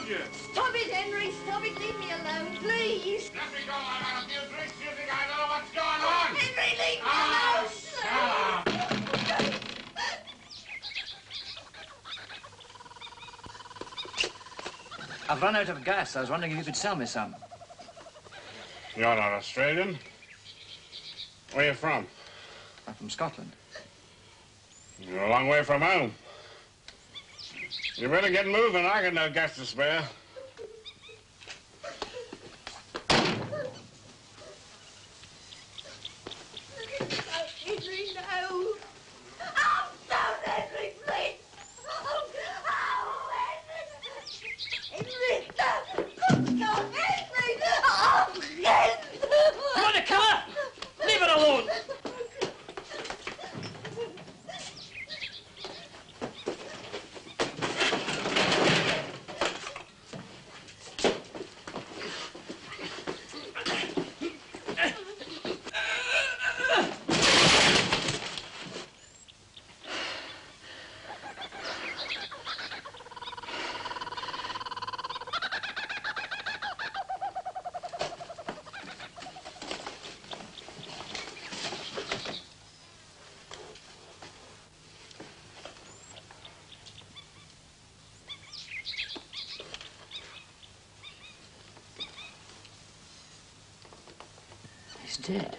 told you. Stop it, Henry. Stop it. Leave me alone, please. Let me go. I've had a few drinks. You think I know what's going on? Henry, leave me Ah, alone. shut up. I've run out of gas. I was wondering if you could sell me some. You're not Australian. Where are you from? I'm from Scotland. You're a long way from home. You better get moving. I got no gas to spare. Henry, no. Oh, don't, Henry, please. Oh, Henry. Henry, no, Henry. Oh, Henry. You want to kill her? Leave it alone. He's dead.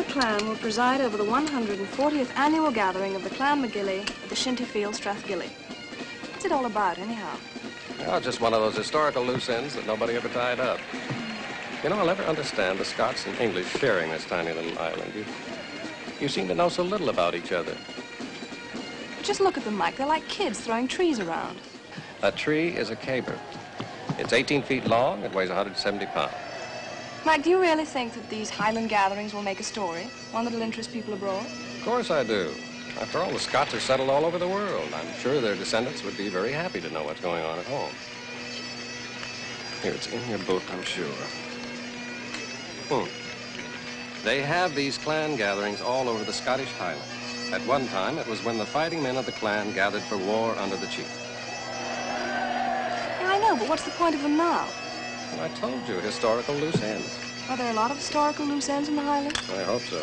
Clan will preside over the 140th annual gathering of the Clan McGilly at the Shinty Field, Strathgilly. What's it all about, anyhow? Oh, just one of those historical loose ends that nobody ever tied up. You know, I'll never understand the Scots and English sharing this tiny little island. You seem to know so little about each other. Just look at them, Mike. They're like kids throwing trees around. A tree is a caber. It's 18 feet long. It weighs 170 pounds. Mike, do you really think that these Highland gatherings will make a story? One that'll interest people abroad? Of course I do. After all, the Scots are settled all over the world. I'm sure their descendants would be very happy to know what's going on at home. Here, it's in your book, I'm sure. They have these clan gatherings all over the Scottish Highlands. At one time, it was when the fighting men of the clan gathered for war under the chief. Yeah, I know, but what's the point of them now? Well, I told you, historical loose ends. Are there a lot of historical loose ends in the Highlands? I hope so.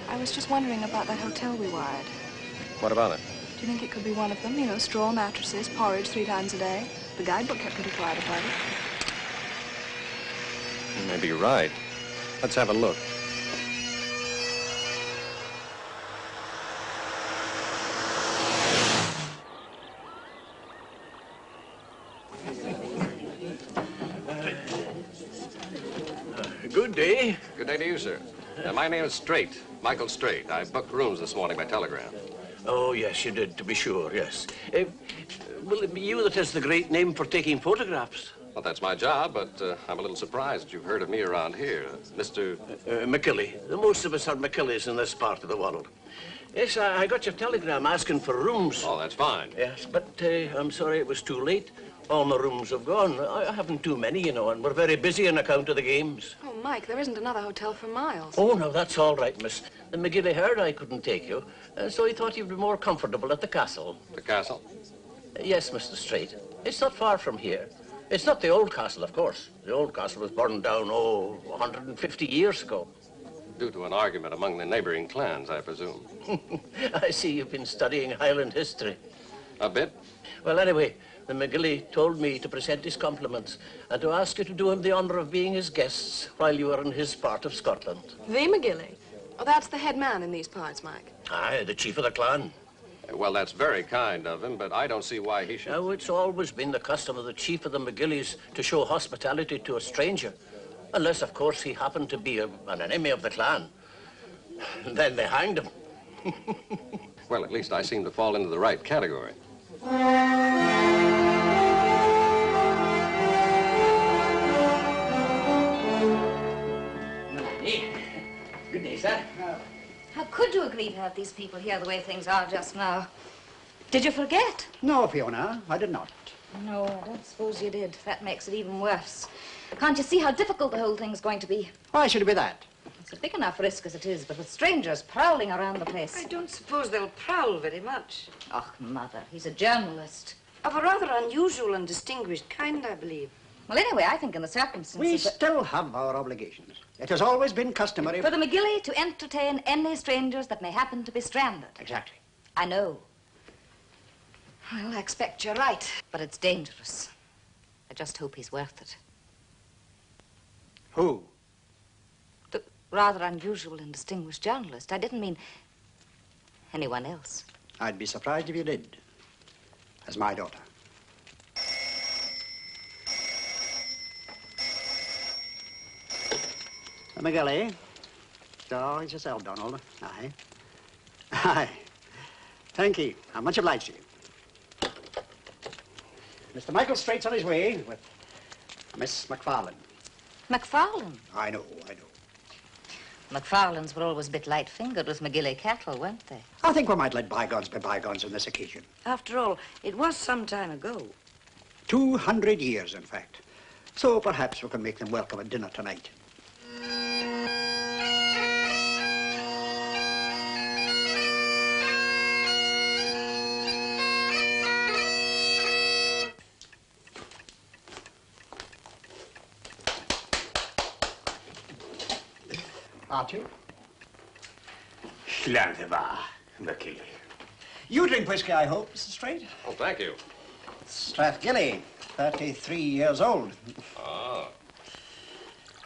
I was just wondering about that hotel we wired. What about it? Do you think it could be one of them? You know, straw mattresses, porridge 3 times a day. The guidebook kept pretty quiet about it. You may be right. Let's have a look. Good day. Good day to you, sir. My name is Straight, Michael Straight. I booked rooms this morning by telegram. Oh, yes, you did, to be sure, yes. Will it be you that has the great name for taking photographs? Well, that's my job, but I'm a little surprised you've heard of me around here. Mr. McKilly. Most of us are McKillys in this part of the world. Yes, I got your telegram asking for rooms. Oh, that's fine. Yes, but I'm sorry it was too late. All my rooms have gone. I haven't too many, you know, and we're very busy on account of the games. Oh, Mike, there isn't another hotel for miles. Oh, no, that's all right, miss. The McGilly heard I couldn't take you, so he thought you'd be more comfortable at the castle. The castle? Yes, Mr. Straight. It's not far from here. It's not the old castle, of course. The old castle was burned down, 150 years ago. Due to an argument among the neighboring clans, I presume. I see you've been studying Highland history. A bit. Well, anyway, the McGilly told me to present his compliments and to ask you to do him the honour of being his guests while you are in his part of Scotland. The McGilly? Oh, that's the head man in these parts, Mike. Aye, the chief of the clan. Well, that's very kind of him, but I don't see why he should... Now, it's always been the custom of the chief of the McGillys to show hospitality to a stranger. Unless, of course, he happened to be an enemy of the clan. Then they hanged him. Well, at least I seem to fall into the right category. Good day, sir. How could you agree to have these people here the way things are just now? Did you forget? No, Fiona, I did not. No, I don't suppose you did. That makes it even worse. Can't you see how difficult the whole thing's going to be? Why should it be that? It's a big enough risk as it is, but with strangers prowling around the place. I don't suppose they'll prowl very much. Oh, Mother, he's a journalist. Of a rather unusual and distinguished kind, I believe. Well, anyway, I think in the circumstances... We still have our obligations. It has always been customary... For the McGilly to entertain any strangers that may happen to be stranded. Exactly. I know. Well, I expect you're right, but it's dangerous. I just hope he's worth it. Who? The rather unusual and distinguished journalist. I didn't mean anyone else. I'd be surprised if you did. As my daughter. The McGilly. Oh, it's yourself, Donald. Aye. Aye. Thank you. I'm much obliged to you. Mr. Michael Straight's on his way with Miss McFarlane. McFarlane? I know. McFarlanes were always a bit light-fingered with McGilly cattle, weren't they? I think we might let bygones be bygones on this occasion. After all, it was some time ago. 200 years, in fact. So perhaps we can make them welcome at dinner tonight. Archie? Llandevar, McGilly. You drink whiskey, I hope, Mr. Straight? Oh, thank you. Strathgilly, 33 years old. Ah.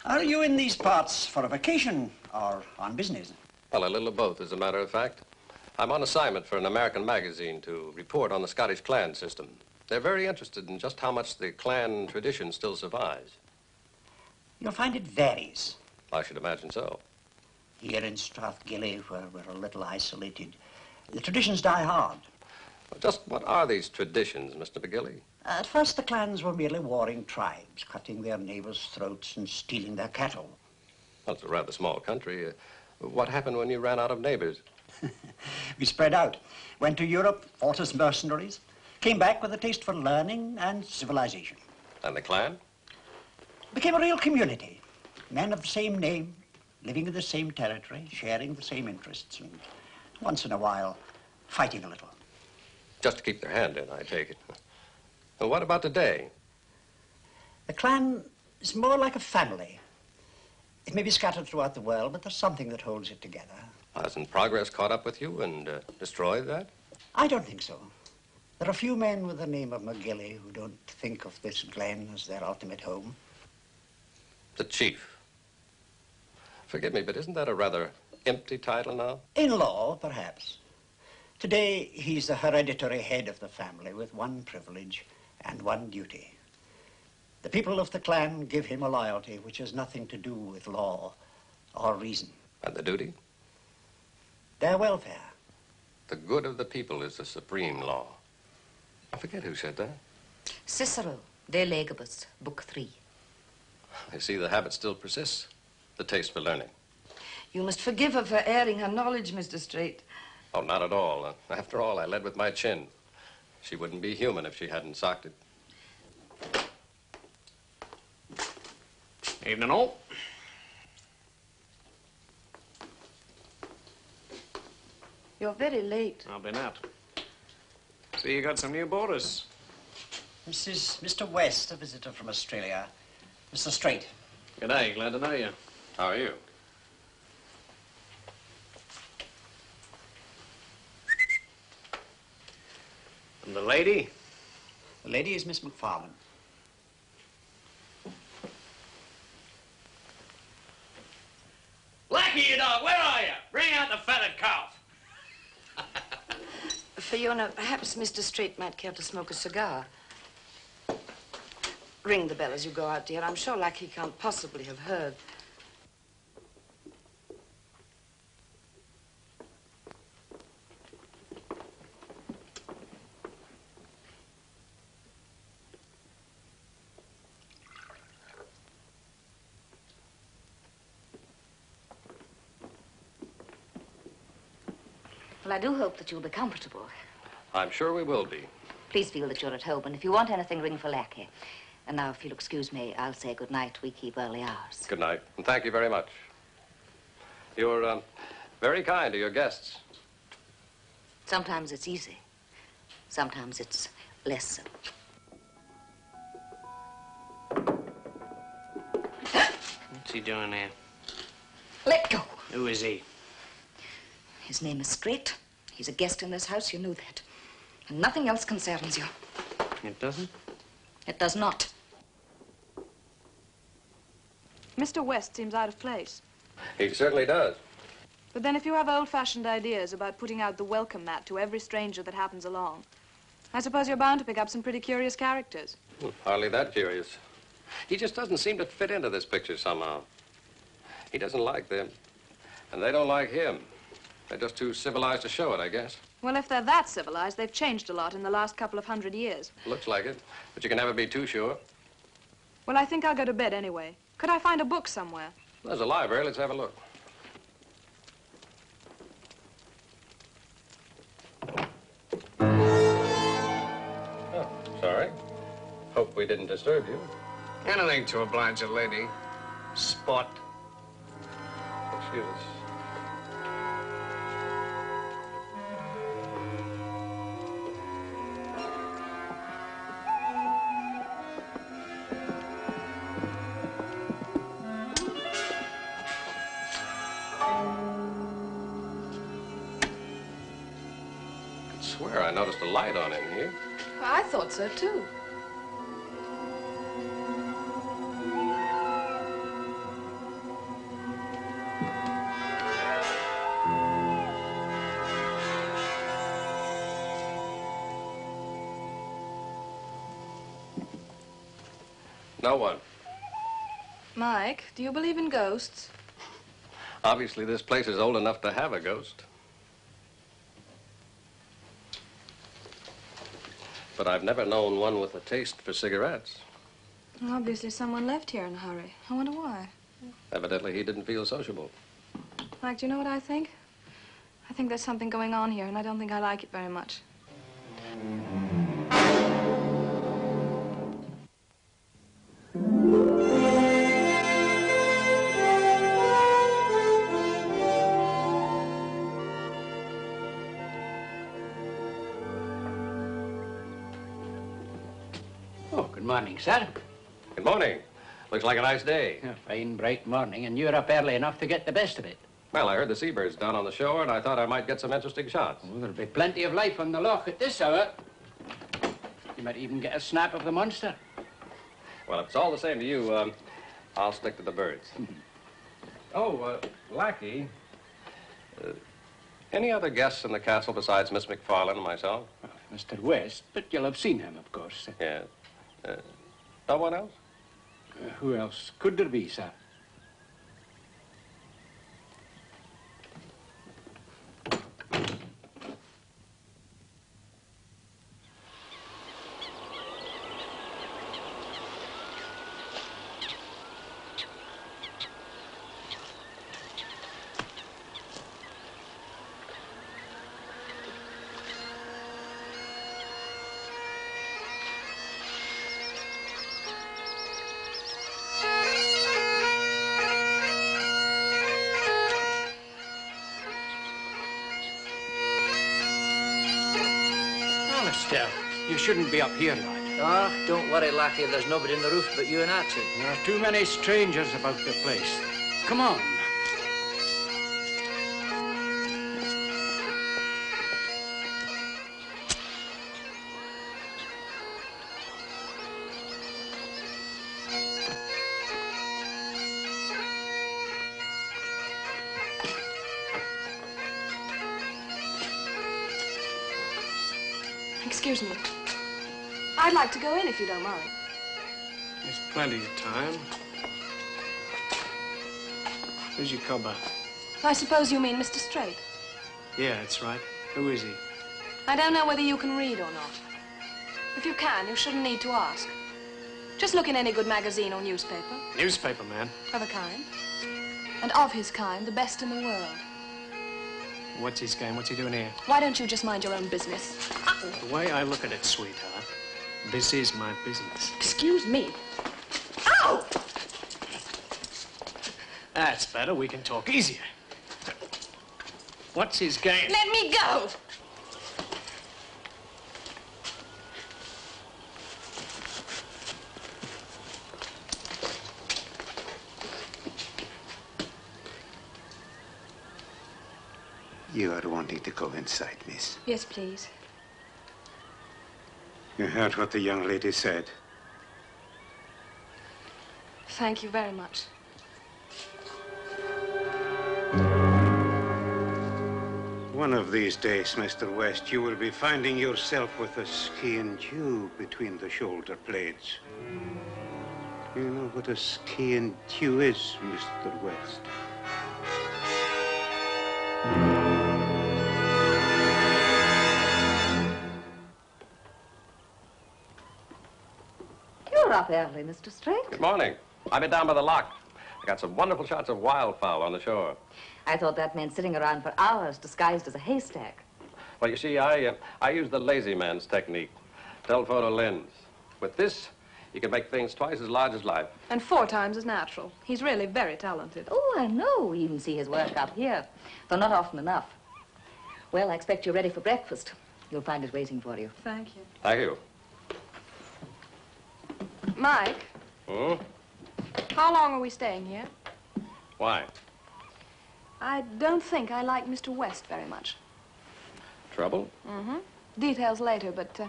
Are you in these parts for a vacation or on business? Well, a little of both, as a matter of fact. I'm on assignment for an American magazine to report on the Scottish clan system. They're very interested in just how much the clan tradition still survives. You'll find it varies. I should imagine so. Here in Strathgilly, where we're a little isolated, the traditions die hard. Well, just what are these traditions, Mr. McGilly? At first, the clans were merely warring tribes, cutting their neighbors' throats and stealing their cattle. Well, it's a rather small country. What happened when you ran out of neighbors? We spread out, went to Europe, fought as mercenaries, came back with a taste for learning and civilization. And the clan? Became a real community. Men of the same name, living in the same territory, sharing the same interests, and once in a while, fighting a little. Just to keep their hand in, I take it. Well, what about today? The clan is more like a family. It may be scattered throughout the world, but there's something that holds it together. Hasn't progress caught up with you and destroyed that? I don't think so. There are few men with the name of McGilly who don't think of this glen as their ultimate home. The chief. Forgive me, but isn't that a rather empty title now? In law, perhaps. Today, he's the hereditary head of the family with one privilege and one duty. The people of the clan give him a loyalty which has nothing to do with law or reason. And the duty? Their welfare. The good of the people is the supreme law. I forget who said that. Cicero, De Legibus, Book 3. I see the habit still persists. The taste for learning. You must forgive her for airing her knowledge, Mr. Straight. Oh, not at all. After all, I led with my chin. She wouldn't be human if she hadn't socked it. Evening all. You're very late. I've been out. See, you got some new boarders. This is Mr. West, a visitor from Australia. Mr. Straight. G'day, glad to know you. How are you? And the lady? The lady is Miss McFarlane. Blackie, you dog, where are you? Bring out the feathered calf. Fiona, perhaps Mr. Straight might care to smoke a cigar. Ring the bell as you go out, dear. I'm sure Lackey can't possibly have heard. Well, I do hope that you'll be comfortable. I'm sure we will be. Please feel that you're at home, and if you want anything, ring for Lackey. And now, if you'll excuse me, I'll say good night. We keep early hours. Good night, and thank you very much. You're very kind to your guests. Sometimes it's easy. Sometimes it's less so. What's he doing there? Let go. Who is he? His name is Straight. He's a guest in this house. You know that. And nothing else concerns you. It doesn't? It does not. Mr. West seems out of place. He certainly does. But then if you have old-fashioned ideas about putting out the welcome mat to every stranger that happens along, I suppose you're bound to pick up some pretty curious characters. Hardly that curious. He just doesn't seem to fit into this picture somehow. He doesn't like them, and they don't like him. They're just too civilized to show it, I guess. Well, if they're that civilized, they've changed a lot in the last couple of 100 years. Looks like it, but you can never be too sure. Well, I think I'll go to bed anyway. Could I find a book somewhere? There's a library. Let's have a look. Oh, sorry. Hope we didn't disturb you. Anything to oblige a lady. Sport. Excuse us. I swear I noticed a light on in here. I thought so, too. No one. Mike, do you believe in ghosts? Obviously, this place is old enough to have a ghost. But I've never known one with a taste for cigarettes. Obviously, someone left here in a hurry. I wonder why. Evidently, he didn't feel sociable. Mike, do you know what I think? I think there's something going on here, and I don't think I like it very much. Oh, good morning, sir. Good morning. Looks like a nice day. A fine, bright morning, and you're up early enough to get the best of it. Well, I heard the seabirds down on the shore, and I thought I might get some interesting shots. Oh, there'll be plenty of life on the loch at this hour. You might even get a snap of the monster. Well, if it's all the same to you, I'll stick to the birds. Lackey, any other guests in the castle besides Miss McFarlane and myself? Well, Mr. West, but you'll have seen him, of course. Yes. No one else? Who else could there be, sir? Mister, you shouldn't be up here, lad. Oh, don't worry, lackey. There's nobody in the roof but you and Archie. There are too many strangers about the place. Come on. Excuse me. I'd like to go in if you don't mind. There's plenty of time. Who's your cobber? I suppose you mean Mr. Straight. Yeah, that's right. Who is he? I don't know whether you can read or not. If you can, you shouldn't need to ask. Just look in any good magazine or newspaper. Newspaper man. Of a kind. And of his kind, the best in the world. What's his game? What's he doing here? Why don't you just mind your own business? The way I look at it, sweetheart, this is my business. Excuse me. Ow! That's better. We can talk easier. What's his game? Let me go! You are wanting to go inside, miss. Yes, please. You heard what the young lady said. Thank you very much. One of these days, Mr. West, you will be finding yourself with a skiing tube between the shoulder blades. You know what a skiing tube is, Mr. West? You're up early, Mr. Straight. Good morning. I've been down by the lock. I got some wonderful shots of wildfowl on the shore. I thought that meant sitting around for hours disguised as a haystack. Well, you see, I use the lazy man's technique, telephoto lens. With this, you can make things twice as large as life. And 4 times as natural. He's really very talented. Oh, I know. We even see his work up here, though not often enough. Well, I expect you're ready for breakfast. You'll find it waiting for you. Thank you. Thank you. Mike, Hmm? how long are we staying here? Why? I don't think I like Mr. West very much. Trouble? Mm-hmm. Details later, but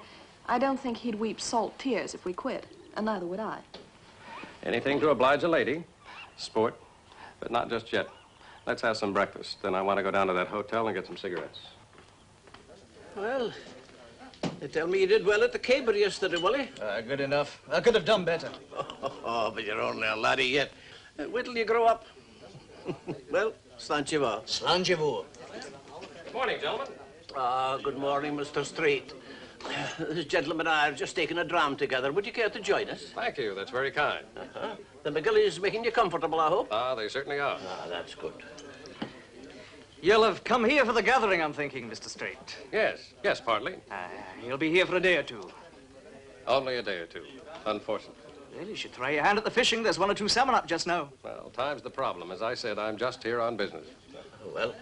I don't think he'd weep salt tears if we quit, and neither would I. Anything to oblige a lady. Sport. But not just yet. Let's have some breakfast. Then I want to go down to that hotel and get some cigarettes. Well, they tell me you did well at the caber yesterday, Willie. Good enough. I could have done better. Oh, but you're only a laddie yet. Wait till you grow up. Well, slant you va. Slant you va. Good morning, gentlemen. Good morning, Mr. Street. This gentleman and I have just taken a dram together. Would you care to join us? Thank you. That's very kind. The McGillies making you comfortable, I hope? They certainly are. That's good. You'll have come here for the gathering, I'm thinking, Mr. Straight. Yes, partly. You'll be here for a day or two. Only a day or two, unfortunately. Well, you should try your hand at the fishing. There's 1 or 2 salmon up just now. Well, time's the problem. As I said, I'm just here on business. Well,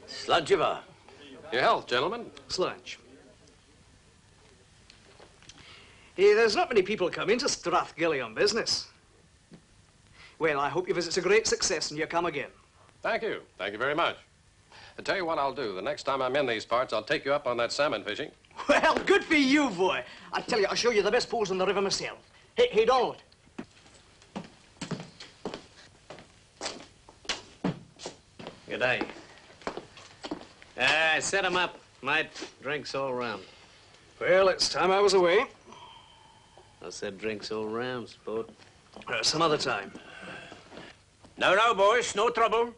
sludge you va. Your health, gentlemen. Sludge. Hey, there's not many people come into Strathgilly on business. Well, I hope your visit's a great success and you come again. Thank you. Thank you very much. I'll tell you what I'll do. The next time I'm in these parts, I'll take you up on that salmon fishing. Well, good for you, boy. I tell you, I'll show you the best pools on the river myself. Hey, Donald. Good day. Set 'em up. Mate, drinks all round. Well, it's time I was away. I said drinks all round, sport. Some other time. Now, boys, no trouble.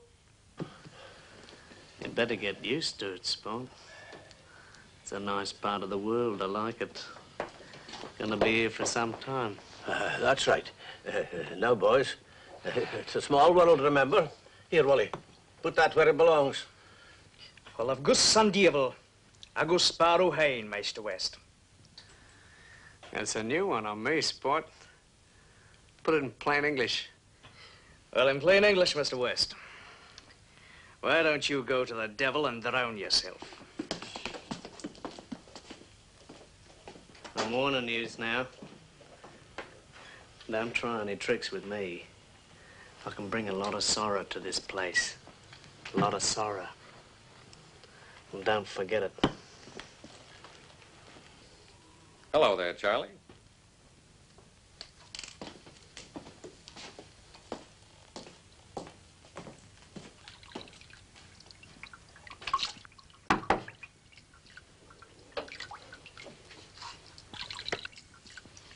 You'd better get used to it, sport. It's a nice part of the world. I like it. Gonna be here for some time. That's right. Now, boys, it's a small world, remember? Here, Wally, put that where it belongs. Well, of Gus Sandival, Agus Sparrow Hain, Mr. West. That's a new one on me, sport. Put it in plain English. Well, in plain English, Mr. West, why don't you go to the devil and drown yourself? I'm warning you now. Don't try any tricks with me. I can bring a lot of sorrow to this place. A lot of sorrow. Well, don't forget it. Hello there, Charlie.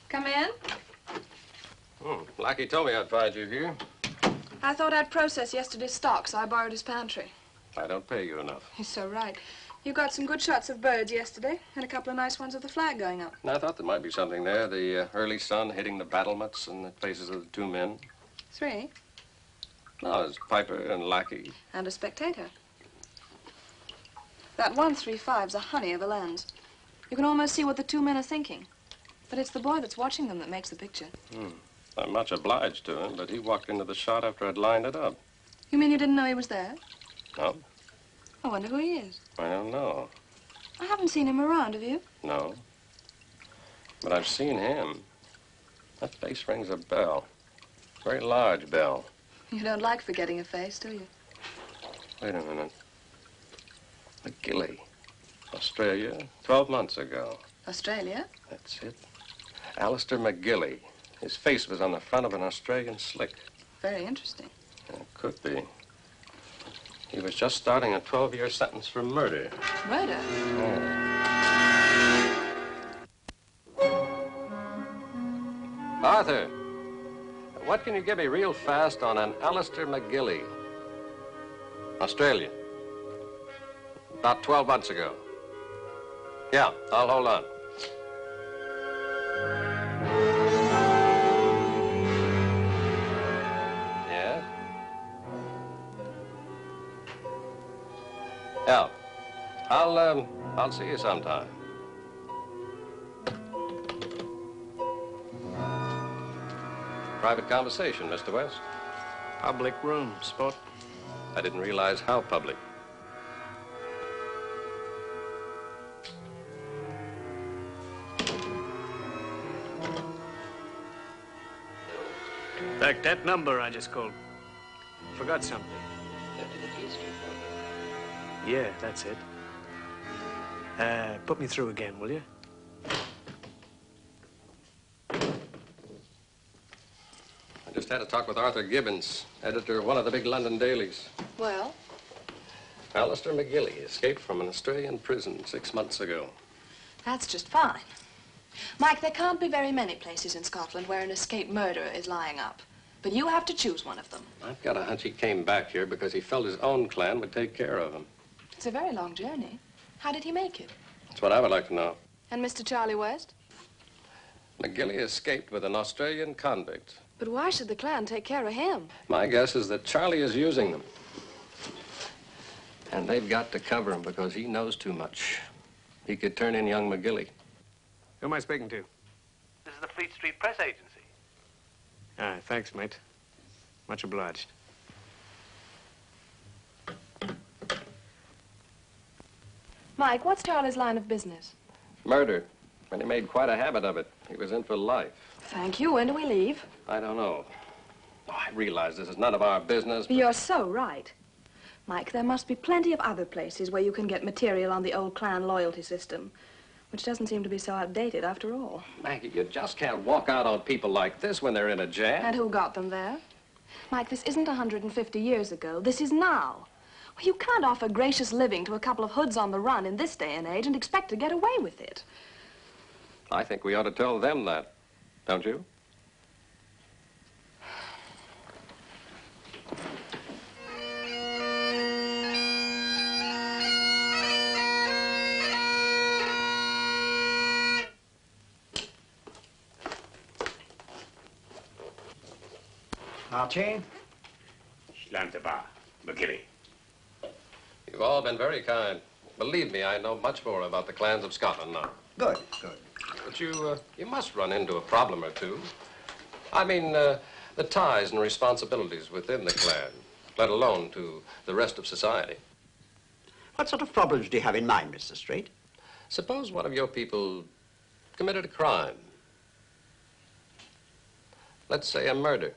Come in. Blackie told me I'd find you here. I thought I'd process yesterday's stock, so I borrowed his pantry. I don't pay you enough. He's so right. You got some good shots of birds yesterday, and a couple of nice ones of the flag going up. And I thought there might be something there. The early sun hitting the battlements and the faces of the two men. 3. No, it's Piper and Lackey. And a spectator. That 135's a honey of a lens. You can almost see what the two men are thinking. But it's the boy that's watching them that makes the picture. I'm much obliged to him, but he walked into the shot after I'd lined it up. You mean you didn't know he was there? No, I wonder who he is. I don't know. I haven't seen him around, have you? No. But I've seen him. That face rings a bell. Very large bell. You don't like forgetting a face, do you? Wait a minute. McGilly. Australia, 12 months ago. Australia? That's it. Alistair McGilly. His face was on the front of an Australian slick. Very interesting. It could be. He was just starting a 12-year sentence for murder. Murder? Arthur, what can you give me real fast on an Alistair McGilly? Australia. About 12 months ago. Yeah, I'll hold on. Yes? Yeah. I'll see you sometime. Private conversation, Mr. West. Public room, Spot. I didn't realize how public. In fact, that number I just called. Forgot something. Yeah, that's it. Put me through again, will you? I just had a talk with Arthur Gibbons, editor of one of the big London dailies. Well? Alistair McGilly escaped from an Australian prison 6 months ago. That's just fine. Mike, there can't be very many places in Scotland where an escaped murderer is lying up. But you have to choose one of them. I've got a hunch he came back here because he felt his own clan would take care of him. It's a very long journey. How did he make it? That's what I would like to know. And Mr. Charlie West? McGilly escaped with an Australian convict. But why should the clan take care of him? My guess is that Charlie is using them. And they've got to cover him because he knows too much. He could turn in young McGilly. Who am I speaking to? This is the Fleet Street Press Agency. Ah, thanks, mate. Much obliged. Mike, what's Charlie's line of business? Murder. And he made quite a habit of it. He was in for life. Thank you. When do we leave? I don't know. Oh, I realize this is none of our business, but... You're so right. Mike, there must be plenty of other places where you can get material on the old clan loyalty system, which doesn't seem to be so outdated after all. Maggie, you just can't walk out on people like this when they're in a jam. And who got them there? Mike, this isn't 150 years ago. This is now. Well, you can't offer gracious living to a couple of hoods on the run in this day and age and expect to get away with it. I think we ought to tell them that, don't you? Archie? Shlantaba, McGilly. You've all been very kind. Believe me, I know much more about the clans of Scotland now. Good, good. But you must run into a problem or two. I mean, the ties and responsibilities within the clan, let alone to the rest of society. What sort of problems do you have in mind, Mr. Straight? Suppose one of your people committed a crime. Let's say a murder.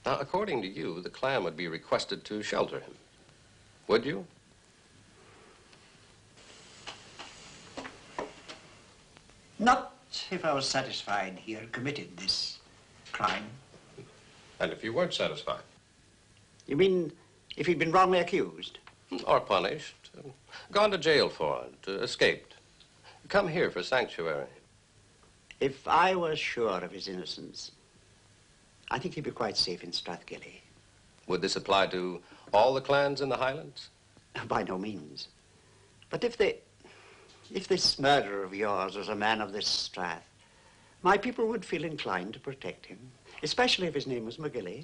Now, according to you, the clan would be requested to shelter him. Would you? Not if I was satisfied he had committed this crime. And if you weren't satisfied? You mean if he'd been wrongly accused? Or punished, gone to jail for it, escaped. Come here for sanctuary. If I was sure of his innocence, I think he'd be quite safe in Strathgilly. Would this apply to all the clans in the Highlands? By no means. But if this murderer of yours was a man of this strath, my people would feel inclined to protect him, especially if his name was McGilly.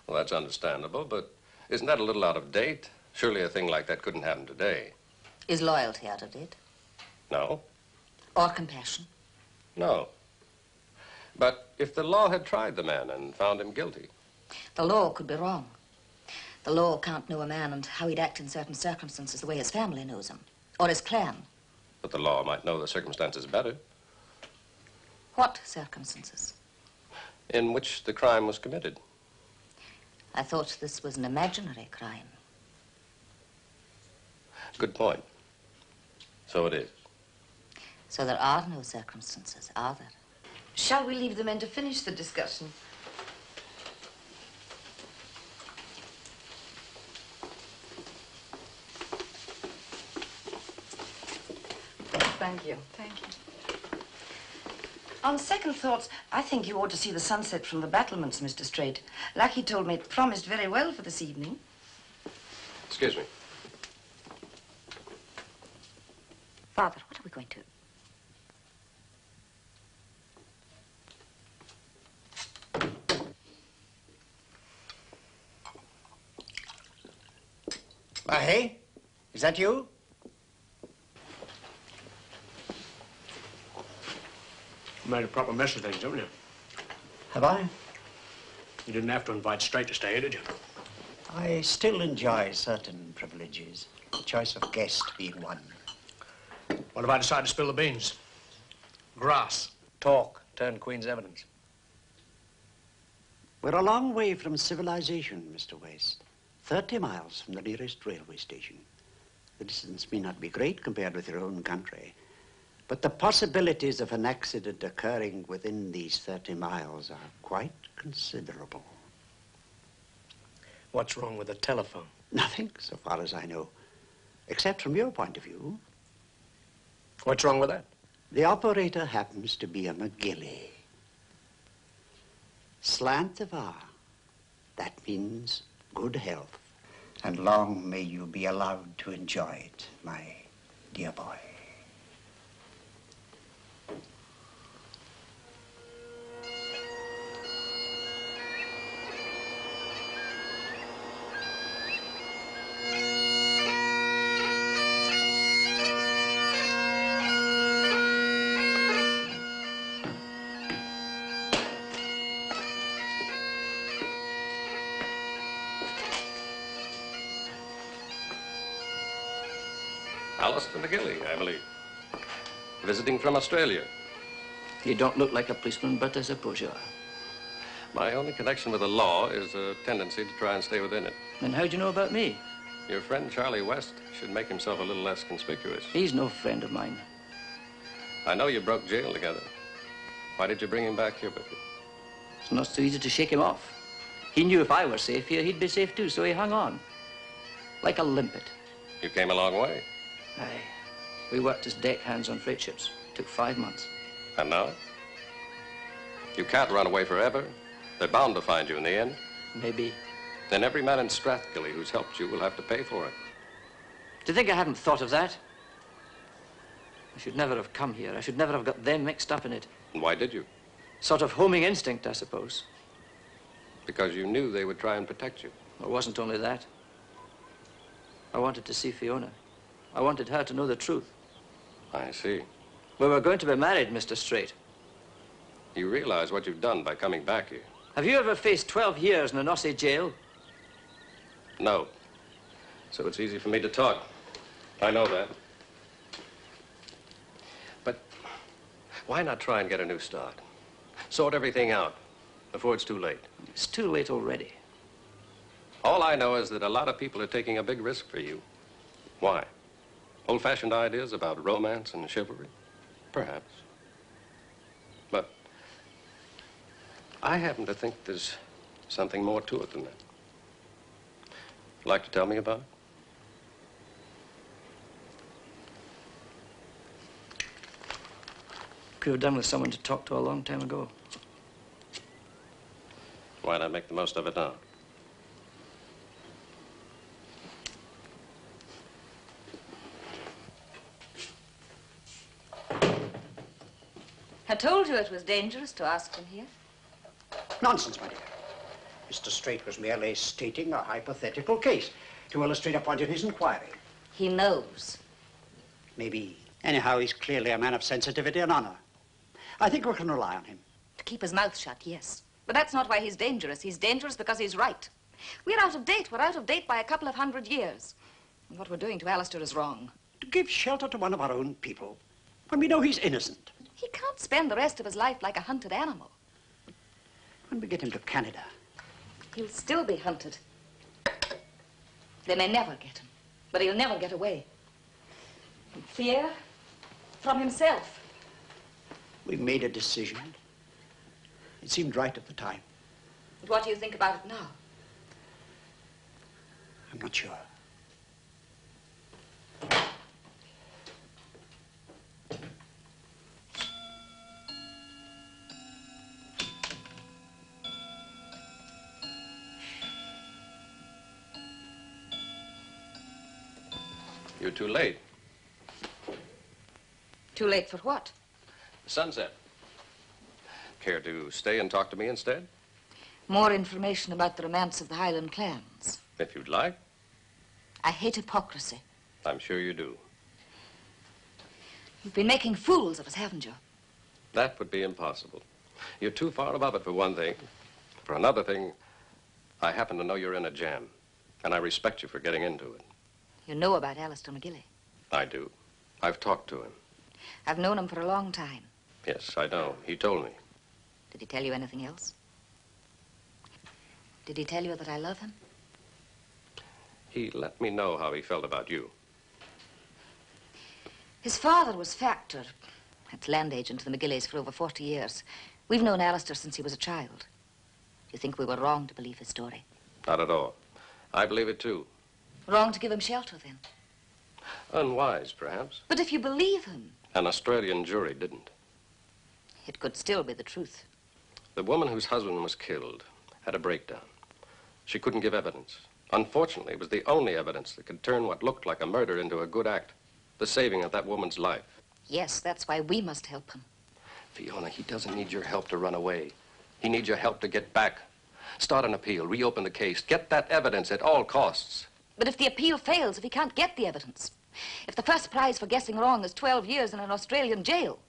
Well, that's understandable, but isn't that a little out of date? Surely a thing like that couldn't happen today. Is loyalty out of date? No. Or compassion? No. But if the law had tried the man and found him guilty? The law could be wrong. The law can't know a man and how he'd act in certain circumstances the way his family knows him, or his clan. But the law might know the circumstances better. What circumstances? In which the crime was committed. I thought this was an imaginary crime. Good point. So it is. So there are no circumstances, are there? Shall we leave the men to finish the discussion? Thank you. Thank you. On second thoughts, I think you ought to see the sunset from the battlements, Mr. Straight. Lucky told me it promised very well for this evening. Excuse me. Father, what are we going to... Hey, is that you? You made a proper mess of things, haven't you? Have I? You didn't have to invite Straight to stay, did you? I still enjoy certain privileges, the choice of guest being one. What if I decide to spill the beans? Grass. Talk. Turn Queen's evidence. We're a long way from civilization, Mr. West. 30 miles from the nearest railway station. The distance may not be great compared with your own country, but the possibilities of an accident occurring within these 30 miles are quite considerable. What's wrong with the telephone? Nothing, so far as I know, except from your point of view. What's wrong with that? The operator happens to be a McGilly. Slant of R. That means good health, and long may you be allowed to enjoy it, my dear boy. Alistair McGilly, I believe. Visiting from Australia. You don't look like a policeman, but I suppose you are. My only connection with the law is a tendency to try and stay within it. Then how'd you know about me? Your friend Charlie West should make himself a little less conspicuous. He's no friend of mine. I know you broke jail together. Why did you bring him back here with you? It's not so easy to shake him off. He knew if I were safe here, he'd be safe too, so he hung on. Like a limpet. You came a long way. Aye. We worked as deckhands on freight ships. Took 5 months. And now? You can't run away forever. They're bound to find you in the end. Maybe. Then every man in Strathgilly who's helped you will have to pay for it. Do you think I hadn't thought of that? I should never have come here. I should never have got them mixed up in it. And why did you? Sort of homing instinct, I suppose. Because you knew they would try and protect you. It wasn't only that. I wanted to see Fiona. I wanted her to know the truth. I see. We were going to be married, Mr. Straight. You realize what you've done by coming back here? Have you ever faced 12 years in an Aussie jail? No. So it's easy for me to talk. I know that. But Why not try and get a new start? Sort everything out before it's too late. It's too late already. All I know is that a lot of people are taking a big risk for you. Why? Old-fashioned ideas about romance and chivalry? Perhaps. But I happen to think there's something more to it than that. Like to tell me about it? Could have done with someone to talk to a long time ago. Why not make the most of it now? I told you it was dangerous to ask him here. Nonsense, my dear. Mr. Straight was merely stating a hypothetical case to illustrate a point in his inquiry. He knows. Maybe. Anyhow, he's clearly a man of sensitivity and honor. I think we can rely on him. To keep his mouth shut, yes. But that's not why he's dangerous. He's dangerous because he's right. We're out of date. We're out of date by a couple of 100 years. And what we're doing to Alistair is wrong. To give shelter to one of our own people when we know he's innocent. He can't spend the rest of his life like a hunted animal. When we get him to Canada, He'll still be hunted. They may never get him, but he'll never get away. From fear, from himself. we made a decision. It seemed right at the time. And what do you think about it now? I'm not sure. You're too late. Too late for what? The sunset. Care to stay and talk to me instead? More information about the romance of the Highland clans. If you'd like. I hate hypocrisy. I'm sure you do. You've been making fools of us, haven't you? That would be impossible. You're too far above it, for one thing. For another thing, I happen to know you're in a jam, and I respect you for getting into it. You know about Alistair McGilly. I do. I've talked to him. I've known him for a long time. Yes, I know. He told me. Did he tell you anything else? Did he tell you that I love him? He let me know how he felt about you. His father was factor. That's land agent to the McGillies for over 40 years. We've known Alistair since he was a child. Do you think we were wrong to believe his story? Not at all. I believe it, too. Wrong to give him shelter, then? Unwise, perhaps. But if you believe him... An Australian jury didn't. It could still be the truth. The woman whose husband was killed had a breakdown. She couldn't give evidence. Unfortunately, it was the only evidence that could turn what looked like a murder into a good act. The saving of that woman's life. Yes, that's why we must help him. Fiona, he doesn't need your help to run away. He needs your help to get back. Start an appeal, reopen the case, get that evidence at all costs. But if the appeal fails, if he can't get the evidence, if the first prize for guessing wrong is 12 years in an Australian jail...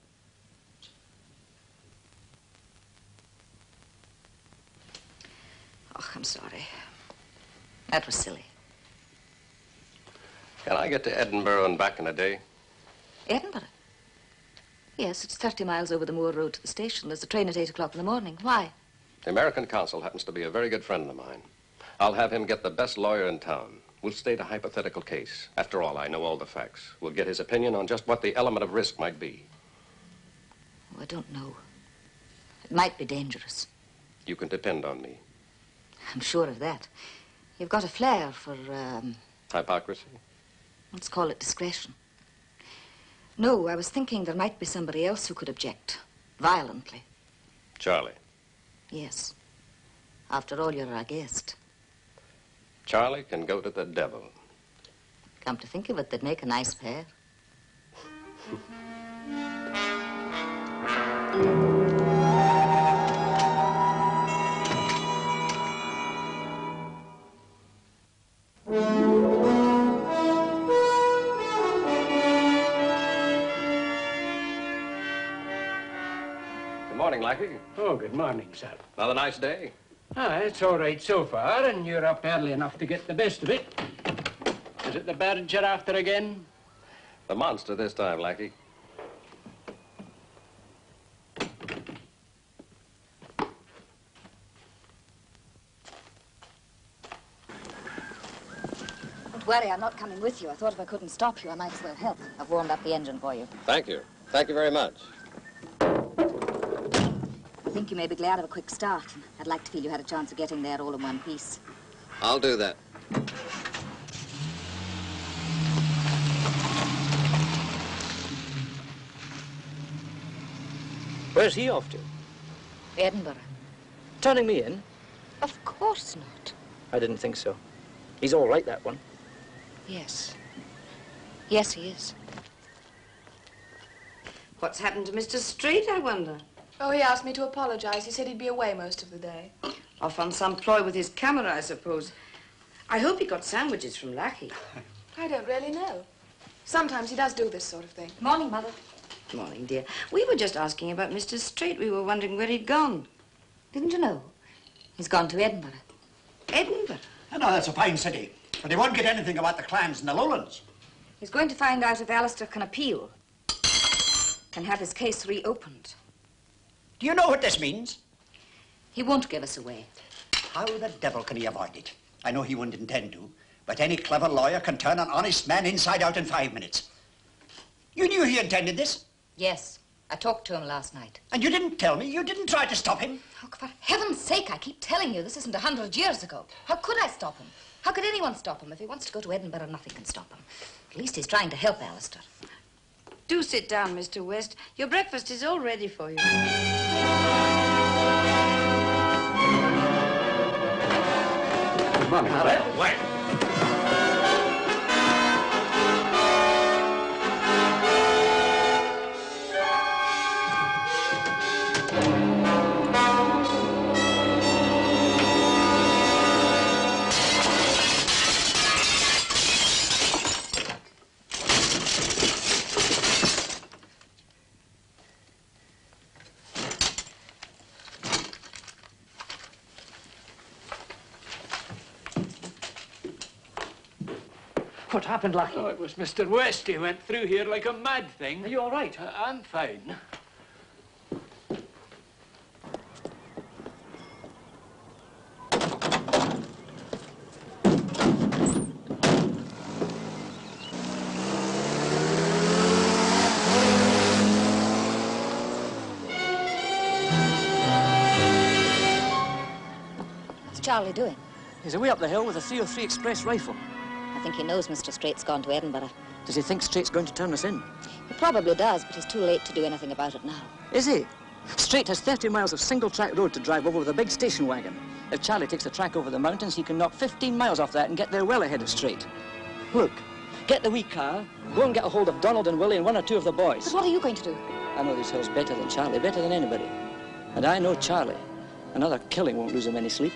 Oh, I'm sorry. That was silly. Can I get to Edinburgh and back in a day? Edinburgh? Yes, it's 30 miles over the moor road to the station. There's a train at 8 o'clock in the morning. Why? The American consul happens to be a very good friend of mine. I'll have him get the best lawyer in town. We'll state a hypothetical case. After all, I know all the facts. We'll get his opinion on just what the element of risk might be. Oh, I don't know. It might be dangerous. You can depend on me. I'm sure of that. You've got a flair for, Hypocrisy? let's call it discretion. No, I was thinking there might be somebody else who could object. Violently. Charlie. Yes. After all, you're our guest. Charlie can go to the devil. Come to think of it, they'd make a nice pair. Good morning, Lackey. Oh, good morning, sir. Another nice day. Ah, it's all right so far, and you're up early enough to get the best of it. Is it the bird you're after again? The monster this time, Lackey. worry, I'm not coming with you. I thought if I couldn't stop you, I might as well help. I've warmed up the engine for you. Thank you. Thank you very much. I think you may be glad of a quick start. I'd like to feel you had a chance of getting there all in one piece. I'll do that. Where's he off to? Edinburgh. Turning me in? Of course not. I didn't think so. He's all right, that one. Yes. Yes, he is. What's happened to Mr. Straight, I wonder? Oh, he asked me to apologize. He said he'd be away most of the day. Off on some ploy with his camera, I suppose. I hope he got sandwiches from Lackey. I don't really know. Sometimes he does do this sort of thing. Morning, Mother. Morning, dear. We were just asking about Mr. Straight. We were wondering where he'd gone. Didn't you know? He's gone to Edinburgh. Edinburgh? I know that's a fine city, but he won't get anything about the clans in the lowlands. He's going to find out if Alistair can appeal. Can have his case reopened. Do you know what this means? He won't give us away. How the devil can he avoid it? I know he wouldn't intend to, but any clever lawyer can turn an honest man inside out in 5 minutes. You knew he intended this? Yes. I talked to him last night. And you didn't tell me? You didn't try to stop him? Oh, for heaven's sake, I keep telling you, this isn't 100 years ago. How could I stop him? How could anyone stop him? If he wants to go to Edinburgh, nothing can stop him. At least he's trying to help Alistair. Do sit down, Mr. West. Your breakfast is all ready for you. Come on, Harry. Wait. What happened, Lackey? Oh, it was Mr. West. He went through here like a mad thing. Are you all right? I'm fine. What's Charlie doing? He's away up the hill with a 303 Express rifle. I think he knows Mr. Straight's gone to Edinburgh. Does he think Straight's going to turn us in? He probably does, but he's too late to do anything about it now. Is he? Straight has 30 miles of single-track road to drive over with a big station wagon. If Charlie takes the track over the mountains, he can knock 15 miles off that and get there well ahead of Straight. Look, get the wee car, go and get a hold of Donald and Willie and one or two of the boys. But what are you going to do? I know these hills better than Charlie, better than anybody. And I know Charlie. Another killing won't lose him any sleep.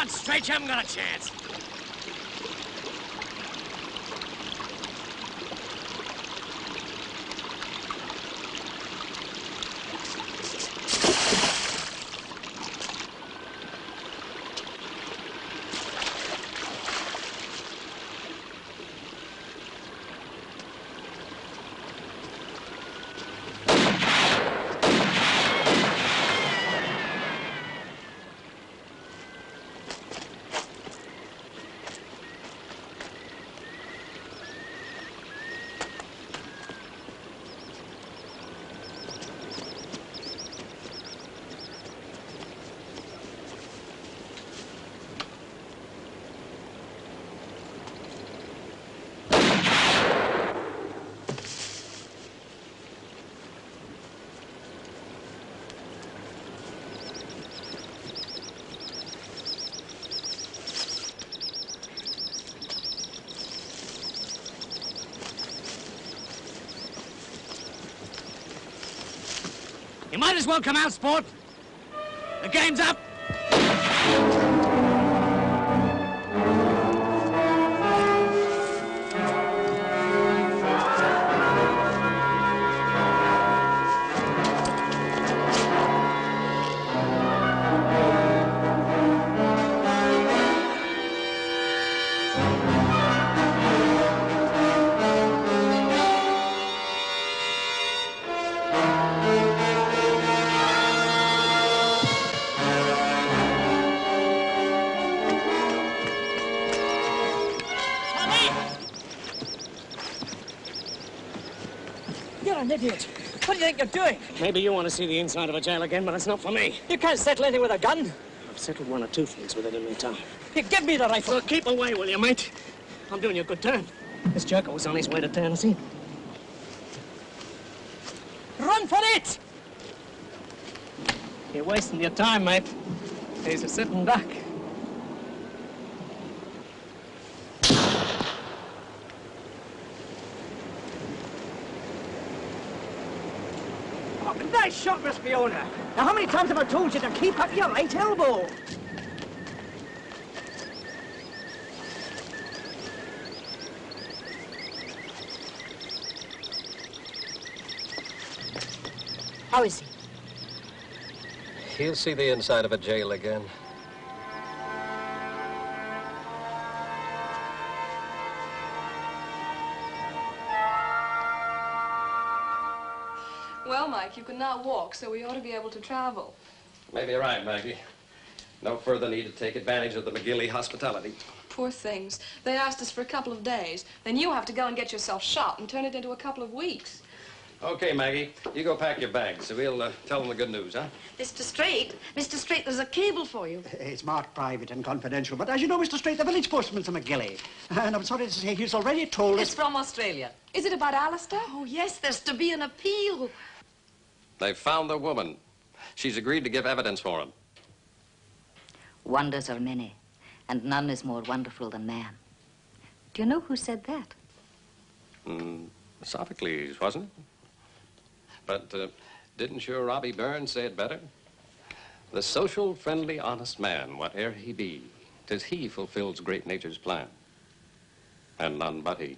Straight, you haven't got a chance. You might as well come out, sport. The game's up. You're an idiot. What do you think you're doing? Maybe you want to see the inside of a jail again, but it's not for me. You can't settle anything with a gun. I've settled one or two things with it in my time. You give me the rifle. Well, keep away, will you, mate? I'm doing you a good turn. This jerker was on his way to Tennessee. Run for it! You're wasting your time, mate. He's a sitting duck. Oh, nice shot, Miss Fiona. Now, how many times have I told you to keep up your right elbow? How is he? He'll see the inside of a jail again. Well, Mike, you can now walk, so we ought to be able to travel. Maybe you're right, Maggie. No further need to take advantage of the McGilly hospitality. Poor things. They asked us for a couple of days. Then you have to go and get yourself shot and turn it into a couple of weeks. Okay, Maggie, you go pack your bags, so we'll tell them the good news, huh? Mr. Straight, there's a cable for you. It's marked private and confidential, but as you know, Mr. Straight, the village postman's a McGilly. And I'm sorry to say he's already told us... It's from Australia. Is it about Alistair? Oh, yes, there's to be an appeal. They've found the woman. She's agreed to give evidence for him. Wonders are many, and none is more wonderful than man. Do you know who said that? Sophocles, wasn't it? But didn't your Robbie Burns say it better? The social, friendly, honest man, whate'er he be, 'tis he fulfills great nature's plan. and none but he.